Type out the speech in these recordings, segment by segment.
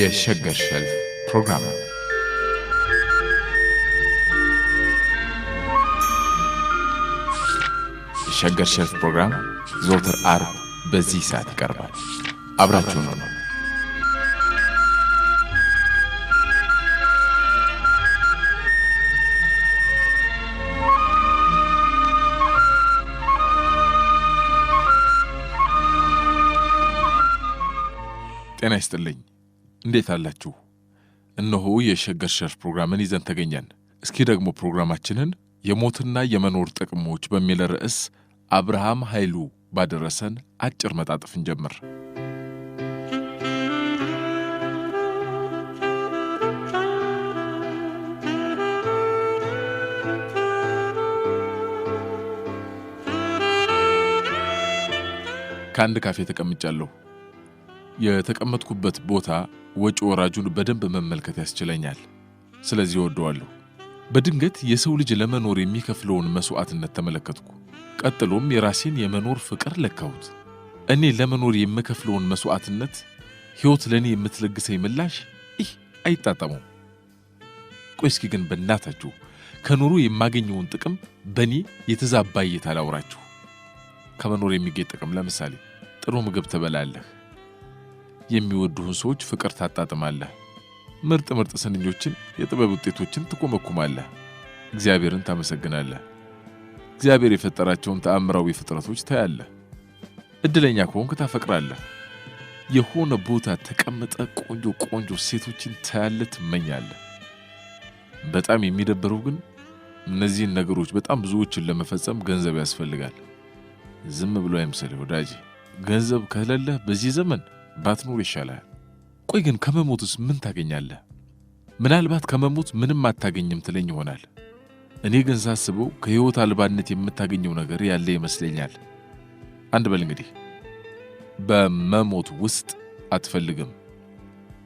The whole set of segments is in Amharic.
የሸገር ሸልፍ ፕሮግራም ነው። የሸገር ሸልፍ ፕሮግራም ዘወትር አርብ በዚህ ሰዓት ይቀርባል። አብራችሁን ነው። ጤና ይስጥልኝ። እንዴት አላችሁ? እነሆ የሸገር ሸልፍ ፕሮግራምን ይዘን ተገኘን። እስኪ ደግሞ ፕሮግራማችንን የሞትና የመኖር ጥቅሞች በሚል ርዕስ አብርሃም ኃይሉ ባደረሰን አጭር መጣጥፍ እንጀምር። ከአንድ ካፌ ተቀምጫለሁ። የተቀመጥኩበት ቦታ ወጪ ወራጁን በደንብ መመልከት ያስችለኛል። ስለዚህ ወደዋለሁ። በድንገት የሰው ልጅ ለመኖር የሚከፍለውን መስዋዕትነት ተመለከትኩ። ቀጥሎም የራሴን የመኖር ፍቅር ለካሁት። እኔ ለመኖር የምከፍለውን መስዋዕትነት ሕይወት ለኔ የምትለግሰኝ ምላሽ ይህ አይጣጣመው። ቆይ እስኪ ግን በእናታችሁ ከኑሮ የማገኘውን ጥቅም በኔ የተዛባ እይታ ላውራችሁ። ከመኖር የሚገኝ ጥቅም ለምሳሌ ጥሩ ምግብ ትበላለህ፣ የሚወዱህን ሰዎች ፍቅር ታጣጥማለህ፣ ምርጥ ስንኞችን የጥበብ ውጤቶችን ትኮመኩማለህ፣ እግዚአብሔርን ታመሰግናለህ፣ እግዚአብሔር የፈጠራቸውን ተአምራዊ ፍጥረቶች ታያለህ፣ እድለኛ ከሆንክ ታፈቅራለህ፣ የሆነ ቦታ ተቀምጠ ቆንጆ ሴቶችን ታያለህ፣ ትመኛለህ። በጣም የሚደብረው ግን እነዚህን ነገሮች በጣም ብዙዎችን ለመፈጸም ገንዘብ ያስፈልጋል። ዝም ብሎ አይምሰልህ ወዳጄ። ገንዘብ ከሌለህ በዚህ ዘመን ባትኖር ይሻላል። ቆይ ግን ከመሞትስ ምን ታገኛለህ? ምናልባት ከመሞት ምንም አታገኝም ትለኝ ይሆናል። እኔ ግን ሳስበው ከሕይወት አልባነት የምታገኘው ነገር ያለ ይመስለኛል። አንድ በል እንግዲህ በመሞት ውስጥ አትፈልግም፣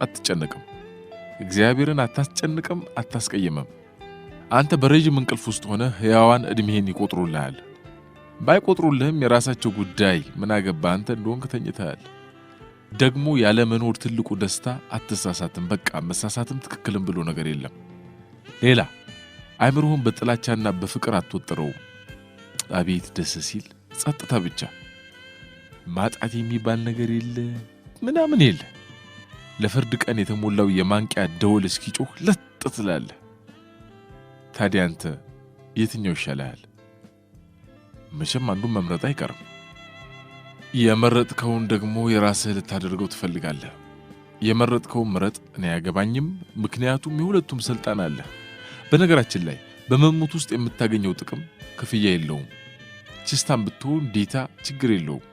አትጨነቅም፣ እግዚአብሔርን አታስጨንቅም፣ አታስቀይምም። አንተ በረጅም እንቅልፍ ውስጥ ሆነ ሕያዋን ዕድሜህን ይቆጥሩልሃል። ባይቆጥሩልህም የራሳቸው ጉዳይ፣ ምን አገባ አንተ እንደሆንክ ተኝተሃል። ደግሞ ያለ መኖር ትልቁ ደስታ አትሳሳትም። በቃ መሳሳትም ትክክልም ብሎ ነገር የለም። ሌላ አይምሮህን በጥላቻና በፍቅር አትወጥረው። አቤት ደስ ሲል ጸጥታ ብቻ። ማጣት የሚባል ነገር የለ፣ ምናምን የለ። ለፍርድ ቀን የተሞላው የማንቂያ ደወል እስኪጮህ ለጥ ትላለህ። ታዲያ አንተ የትኛው ይሻልሃል? መቼም አንዱን መምረጥ አይቀርም። የመረጥከውን ደግሞ የራስህ ልታደርገው ትፈልጋለህ። የመረጥከውን ምረጥ። እኔ አያገባኝም፣ ምክንያቱም የሁለቱም ስልጣን አለ። በነገራችን ላይ በመሞት ውስጥ የምታገኘው ጥቅም ክፍያ የለውም። ችስታን ብትሆን ዴታ ችግር የለውም።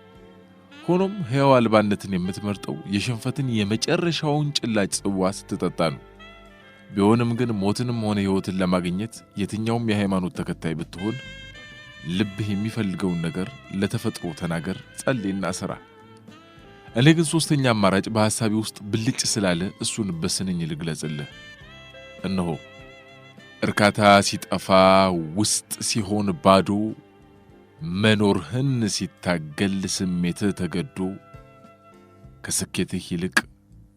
ሆኖም ሕያው አልባነትን የምትመርጠው የሽንፈትን የመጨረሻውን ጭላጭ ጽዋ ስትጠጣ ነው። ቢሆንም ግን ሞትንም ሆነ ሕይወትን ለማግኘት የትኛውም የሃይማኖት ተከታይ ብትሆን ልብህ የሚፈልገውን ነገር ለተፈጥሮ ተናገር፣ ጸልይና ሥራ። እኔ ግን ሦስተኛ አማራጭ በሐሳቤ ውስጥ ብልጭ ስላለ እሱን በስንኝ ልግለጽልህ። እነሆ እርካታ ሲጠፋ፣ ውስጥ ሲሆን ባዶ፣ መኖርህን ሲታገል ስሜትህ ተገዶ፣ ከስኬትህ ይልቅ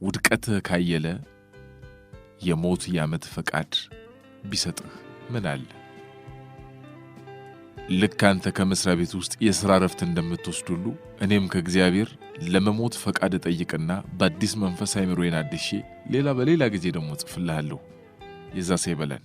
ውድቀትህ ካየለ፣ የሞት የዓመት ፈቃድ ቢሰጥህ ምን አለ? ልክ አንተ ከመስሪያ ቤት ውስጥ የሥራ ረፍት እንደምትወስድ ሁሉ እኔም ከእግዚአብሔር ለመሞት ፈቃድ እጠይቅና በአዲስ መንፈስ አይምሮዬን አድሼ በሌላ ጊዜ ደግሞ ጽፍልሃለሁ። የዛ ሰው ይበለን።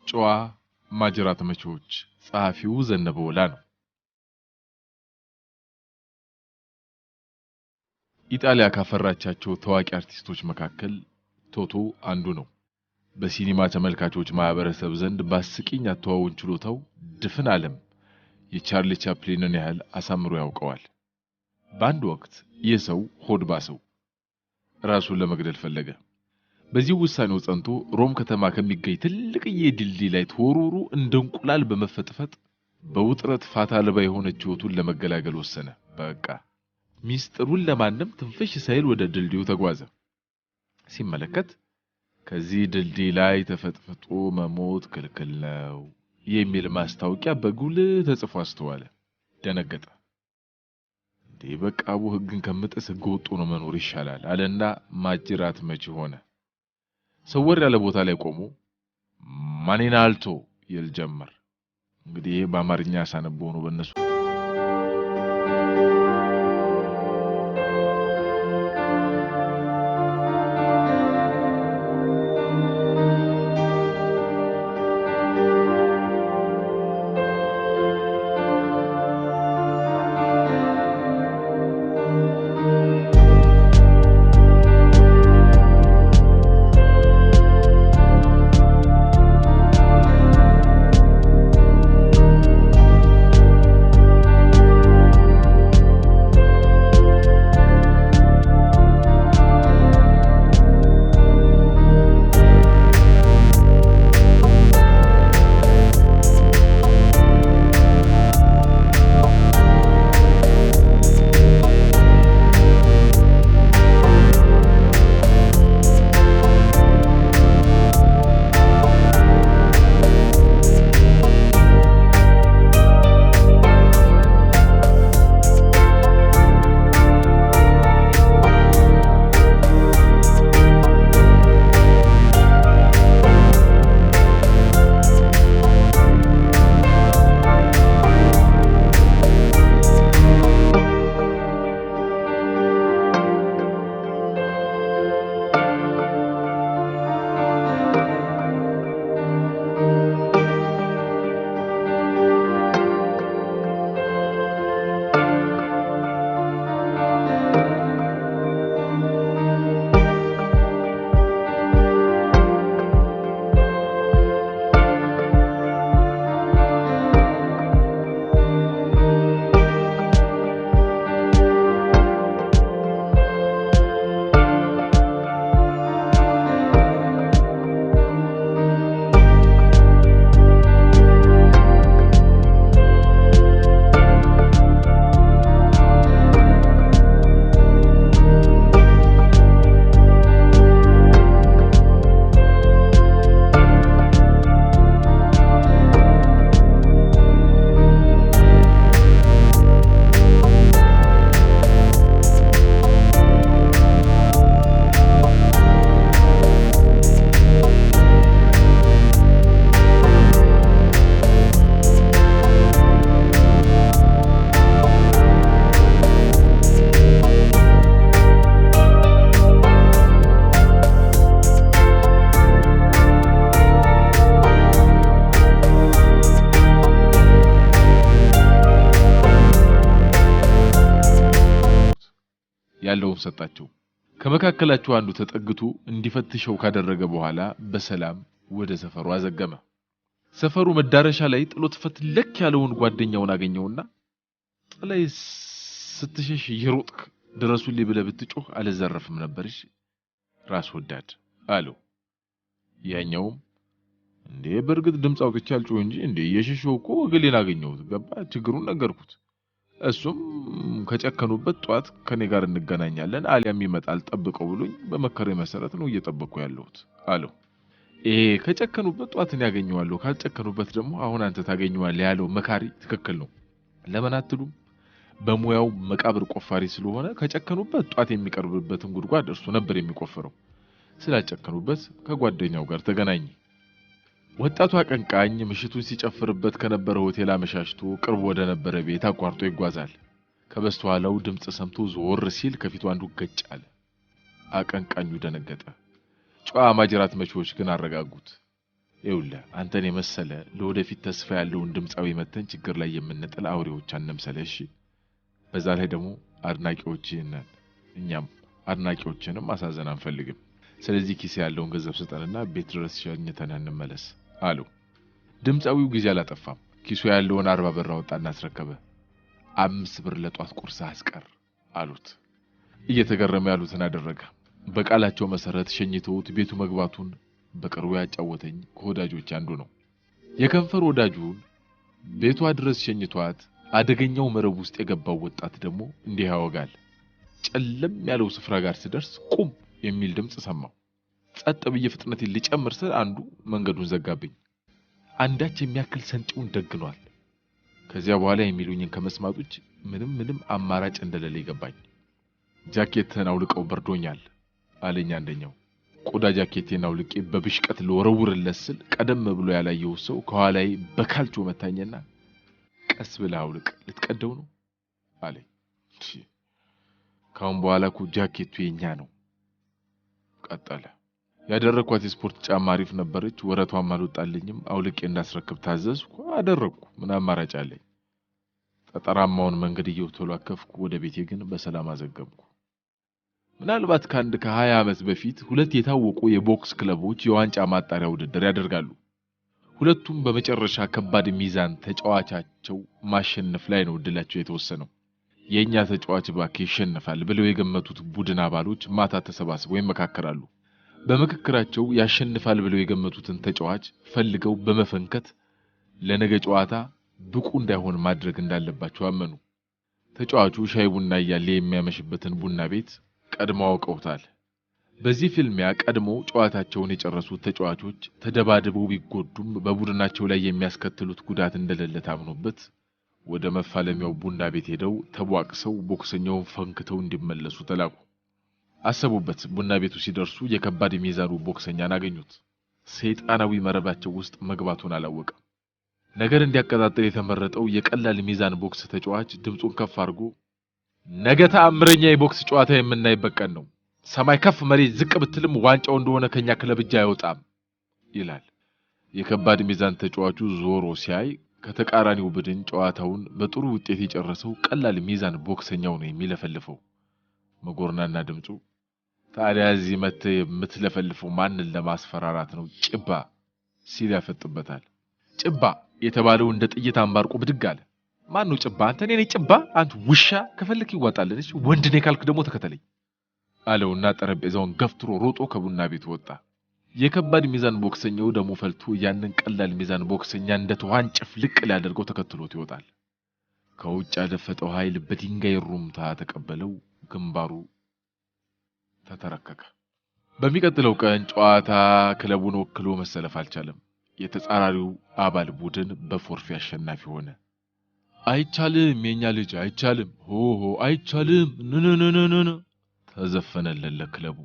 ጨዋ ማጅራት መቼዎች ጸሐፊው ዘነበ ወላ ነው። ኢጣሊያ ካፈራቻቸው ታዋቂ አርቲስቶች መካከል ቶቶ አንዱ ነው። በሲኒማ ተመልካቾች ማህበረሰብ ዘንድ በአስቂኝ አተዋወን ችሎታው ድፍን ዓለም የቻርሊ ቻፕሊንን ያህል አሳምሮ ያውቀዋል። በአንድ ወቅት ይህ ሰው ሆድ ባሰው፣ ራሱን ለመግደል ፈለገ። በዚህ ውሳኔው ጸንቶ ሮም ከተማ ከሚገኝ ትልቅዬ ድልድይ ላይ ተወርውሮ እንደ እንቁላል በመፈጥፈጥ በውጥረት ፋታ አልባ የሆነች ሕይወቱን ለመገላገል ወሰነ። በቃ ሚስጥሩን ለማንም ትንፍሽ ሳይል ወደ ድልድዩ ተጓዘ። ሲመለከት ከዚህ ድልድይ ላይ ተፈጥፍጦ መሞት ክልክል ነው የሚል ማስታወቂያ በጉልህ ተጽፎ አስተዋለ። ደነገጠ። እንዴ በቃ አቡ ሕግን ከምጥስ ሕገ ወጥ ነው መኖር ይሻላል አለና ማጅራት መቼ ሆነ። ሰወር ያለ ቦታ ላይ ቆሞ ማኔና አልቶ ይል ጀመር። እንግዲህ በአማርኛ ያሳነበው ነው በእነሱ። ያለውን ሰጣቸው። ከመካከላቸው አንዱ ተጠግቶ እንዲፈትሸው ካደረገ በኋላ በሰላም ወደ ሰፈሩ አዘገመ። ሰፈሩ መዳረሻ ላይ ጥሎት ፈትለክ ያለውን ጓደኛውን አገኘውና ጥላይ ስትሸሽ ይሮጥክ ድረሱልኝ ብለህ ብትጮህ አልዘረፍም ነበርሽ ራስ ወዳድ አለው። ያኛውም እንዴ በርግጥ ድምጽ አውጥቼ አልጮህ እንጂ እንዴ የሸሸው እኮ እገሌን አገኘሁት ገባ ችግሩን ነገርኩት። እሱም ከጨከኑበት ጧት ከኔ ጋር እንገናኛለን አሊያም ይመጣል ጠብቀው ብሎኝ በመከረኝ መሰረት ነው እየጠበቅኩ ያለሁት አለው። ከጨከኑበት ጧትን ያገኘዋለሁ ካልጨከኑበት ደግሞ አሁን አንተ ታገኘዋለህ ያለው መካሪ ትክክል ነው። ለምን አትሉም? በሙያው መቃብር ቆፋሪ ስለሆነ ከጨከኑበት ጧት የሚቀርብበትን ጉድጓድ እርሱ ነበር የሚቆፍረው። ስላጨከኑበት ከጓደኛው ጋር ተገናኘ። ወጣቱ አቀንቃኝ ምሽቱን ሲጨፍርበት ከነበረ ሆቴል አመሻሽቶ ቅርብ ወደ ነበረ ቤት አቋርጦ ይጓዛል። ከበስተኋላው ድምጽ ሰምቶ ዞር ሲል ከፊቱ አንዱ ገጭ አለ። አቀንቃኙ ደነገጠ። ጨዋ ማጅራት መቼዎች ግን አረጋጉት። ይውላ አንተን የመሰለ ለወደፊት ተስፋ ያለውን ድምጻዊ መተን ችግር ላይ የምንጥል አውሬዎች አንምሰለ እሺ በዛ ላይ ደግሞ አድናቂዎችን እኛም አድናቂዎችንም ማሳዘን አንፈልግም ስለዚህ ኪስ ያለውን ገንዘብ ስጠንና ቤት ድረስ ሸኝተን እንመለስ አሉ ድምጻዊው ጊዜ አላጠፋም ኪሱ ያለውን 40 ብር አወጣና አስረከበ 5 ብር ለጧት ቁርስ አስቀር አሉት እየተገረመ ያሉትን አደረገ በቃላቸው መሰረት ሸኝተውት ቤቱ መግባቱን በቅርቡ ያጫወተኝ ከወዳጆች አንዱ ነው የከንፈር ወዳጁን ቤቷ ድረስ ሸኝቷት አደገኛው መረብ ውስጥ የገባው ወጣት ደግሞ እንዲህ ያወጋል ጨለም ያለው ስፍራ ጋር ሲደርስ ቁም የሚል ድምጽ ሰማው ጸጥ ብዬ ፍጥነቴን ሊጨምር ስል አንዱ መንገዱን ዘጋብኝ አንዳች የሚያክል ሰንጪውን ደግኗል ከዚያ በኋላ የሚሉኝን ከመስማቶች ምንም አማራጭ እንደሌለ ይገባኝ ጃኬትን አውልቀው በርዶኛል አለኝ አንደኛው ቆዳ ጃኬቴን አውልቄ በብሽቀት ለወረውርለት ስል ቀደም ብሎ ያላየው ሰው ከኋላዬ በካልቾ መታኘና ቀስ ብለህ አውልቅ ልትቀደው ነው አለኝ ካሁን በኋላ እኮ ጃኬቱ የኛ ነው ቀጠለ ያደረኳት ስፖርት ጫማ አሪፍ ነበረች ወረቷም አልወጣልኝም አውልቄ እንዳስረክብ ታዘዝኩ አደረኩ ምን አማራጭ አለኝ ጠጠራማውን መንገድ እየወተሉ አከፍኩ ወደ ቤቴ ግን በሰላም አዘገብኩ ምናልባት ከ20 ዓመት በፊት ሁለት የታወቁ የቦክስ ክለቦች የዋንጫ ማጣሪያ ውድድር ያደርጋሉ ሁለቱም በመጨረሻ ከባድ ሚዛን ተጫዋቻቸው ማሸነፍ ላይ ነው ድላቸው የተወሰነው የኛ ተጫዋች ባክ ይሸነፋል ብለው የገመቱት ቡድን አባሎች ማታ ተሰባስበው ይመካከራሉ በመከክራቸው ያሸንፋል ብለው የገመቱትን ተጫዋች ፈልገው በመፈንከት ለነገ ጨዋታ ብቁ እንዳይሆን ማድረግ እንዳለባቸው አመኑ ተጫዋቹ ሻይ ቡና ያያለ የሚያመሽበትን ቡና ቤት ቀድመው አውቀውታል በዚህ ፊልሚያ ቀድሞ ጨዋታቸውን የጨረሱት ተጫዋቾች ተደባድበው ቢጎዱም በቡድናቸው ላይ የሚያስከትሉት ጉዳት እንደሌለ ታምኖበት ወደ መፋለሚያው ቡና ቤት ሄደው ተቧቅሰው ቦክሰኛውን ፈንክተው እንዲመለሱ ተላኩ አሰቡበት ቡና ቤቱ ሲደርሱ የከባድ ሚዛኑ ቦክሰኛን አገኙት ሰይጣናዊ መረባቸው ውስጥ መግባቱን አላወቀም ነገር እንዲያቀጣጥል የተመረጠው የቀላል ሚዛን ቦክስ ተጫዋች ድምጹን ከፍ አድርጎ ነገ ተአምረኛ የቦክስ ጨዋታ የምናይበት ቀን ነው ሰማይ ከፍ መሬት ዝቅ ብትልም ዋንጫው እንደሆነ ከኛ ክለብ እጅ አይወጣም ይላል የከባድ ሚዛን ተጫዋቹ ዞሮ ሲያይ ከተቃራኒው ቡድን ጨዋታውን በጥሩ ውጤት የጨረሰው ቀላል ሚዛን ቦክሰኛው ነው የሚለፈልፈው መጎርናና ድምጹ ታዲያ እዚህ መተ የምትለፈልፈው ማንን ለማስፈራራት ነው ጭባ ሲል ያፈጥበታል ጭባ የተባለው እንደ ጥይት አንባርቆ ብድግ አለ ማን ነው ጭባ አንተ ነኝ ጭባ አንተ ውሻ ከፈልክ ይዋጣልሽ ወንድ ነኝ ካልክ ደግሞ ተከተለኝ አለውና ጠረጴዛውን ገፍትሮ ሮጦ ከቡና ቤት ወጣ የከባድ ሚዛን ቦክሰኛው ደሞ ፈልቶ ያንን ቀላል ሚዛን ቦክሰኛ እንደተዋንጭፍ ልቅ ሊያደርገው ተከትሎት ይወጣል ከውጭ ያደፈጠው ኃይል በድንጋይ ሩምታ ተቀበለው ግንባሩ ተተረከከ በሚቀጥለው ቀን ጨዋታ ክለቡን ወክሎ መሰለፍ አልቻለም የተጻራሪው አባል ቡድን በፎርፌ አሸናፊ ሆነ አይቻልም የኛ ልጅ አይቻልም ሆሆ አይቻልም ነነነነነ ተዘፈነለት ለክለቡ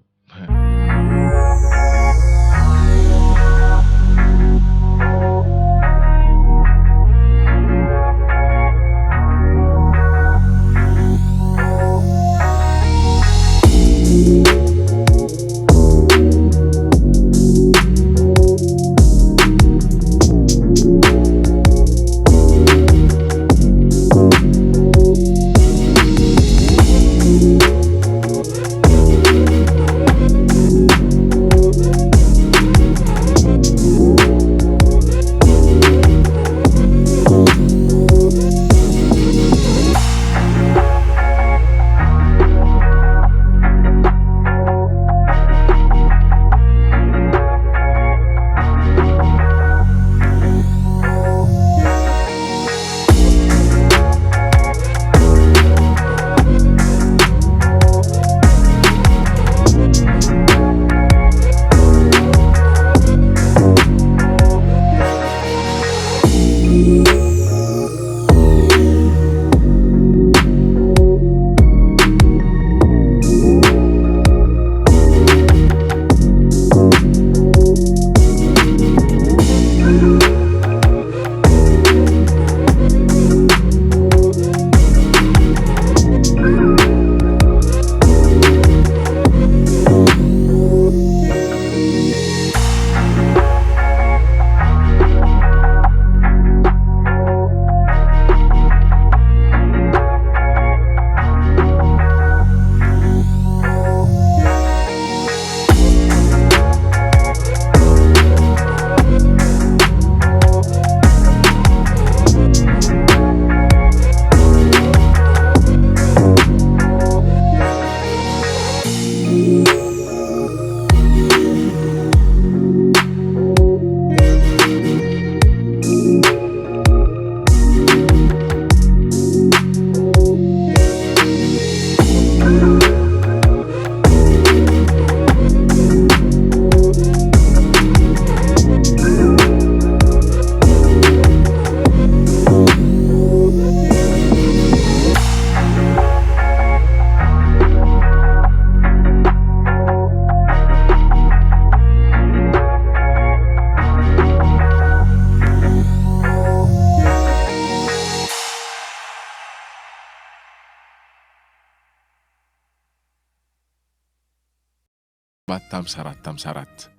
5454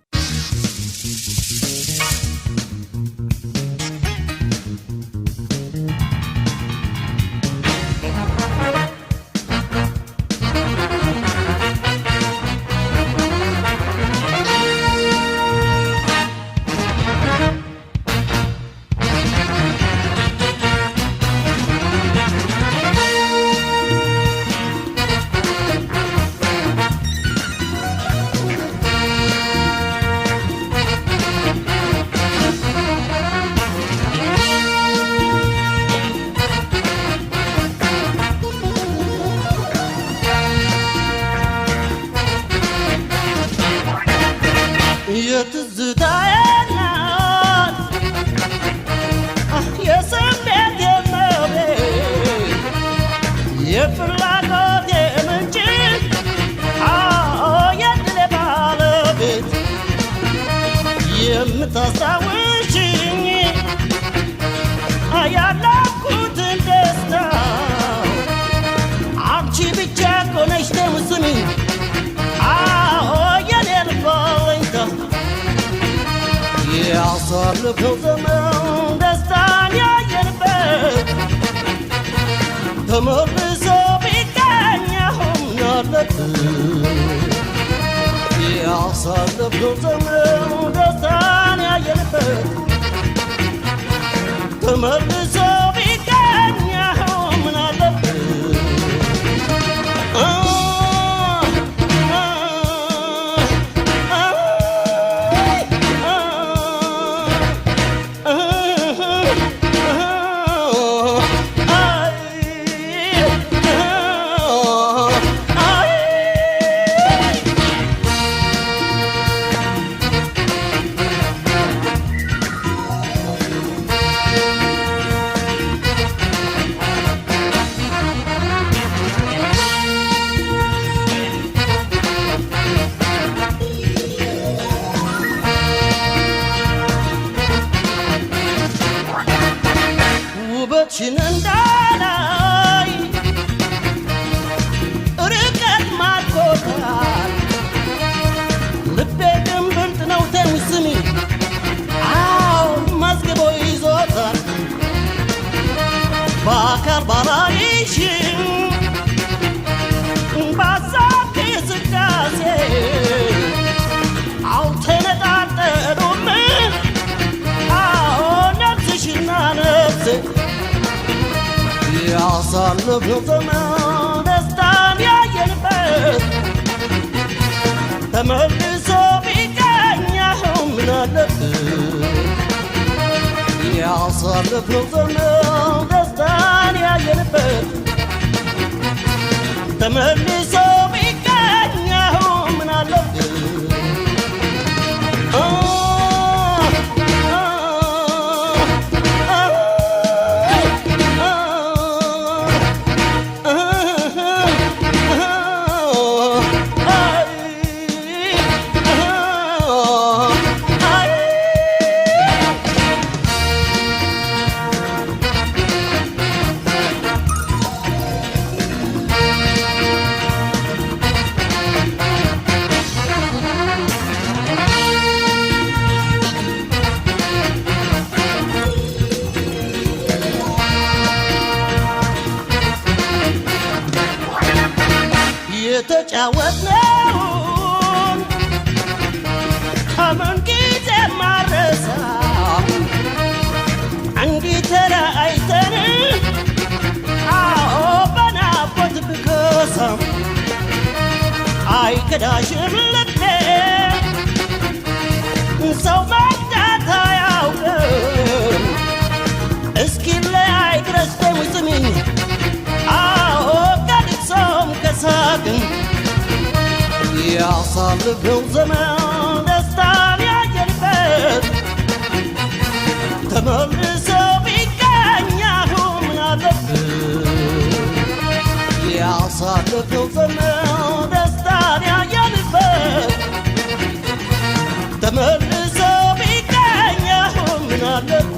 የምታስታውሽኝ ያለኩት ደስታ አንቺ ብቻ ኮነሽ ተምስሚ የኔ ልባለኝታ ያሳለፈው ዘመን ደስታን ያየንበት ተመልሶ ቢገኘሁም ያለበት ያሳለፈው ዘመን ደስታን ያየንበት ተመልሶ ቢገኘሁም ያለበት ውበትሽን እንዳላይ ርቀት ማርኮታል ልቤ ግን ብልጥ ነው ተምስሚ መዝግቦ ይዞታል በአካል ባላይሽም በሀሳብ እንቅስቃሴ አልተነጣጠሉም ነፍስሽና ነፍሴ ያሳለፍነው ዘመን ደስታን ያየንበት ተመልሶ ቢገኘሁም ምን አለበት ያሳለፍነው ዘመን ደስታን ያየንበት ተመልሶ ቢገኘሁም ምን አለበት የተጫወትነውን ከምን ጊዜ ማረሳ እንዲህ ተለያይተን በናፍቆት ብከሳ አይከዳሽም ልቤ ሰው መግዳት አያውቅም እስኪለያይ ድረስ ስሚኝ ከልቅሶም ከሳቅም ያሳለፍነው ዘመን ደስታን ያየንበት ተመልሶ ቢገኘሁም ምን አለበት ያሳለፍነው ዘመን ደስታን ያየንበት ተመልሶ ቢገኘሁም ምን አለበት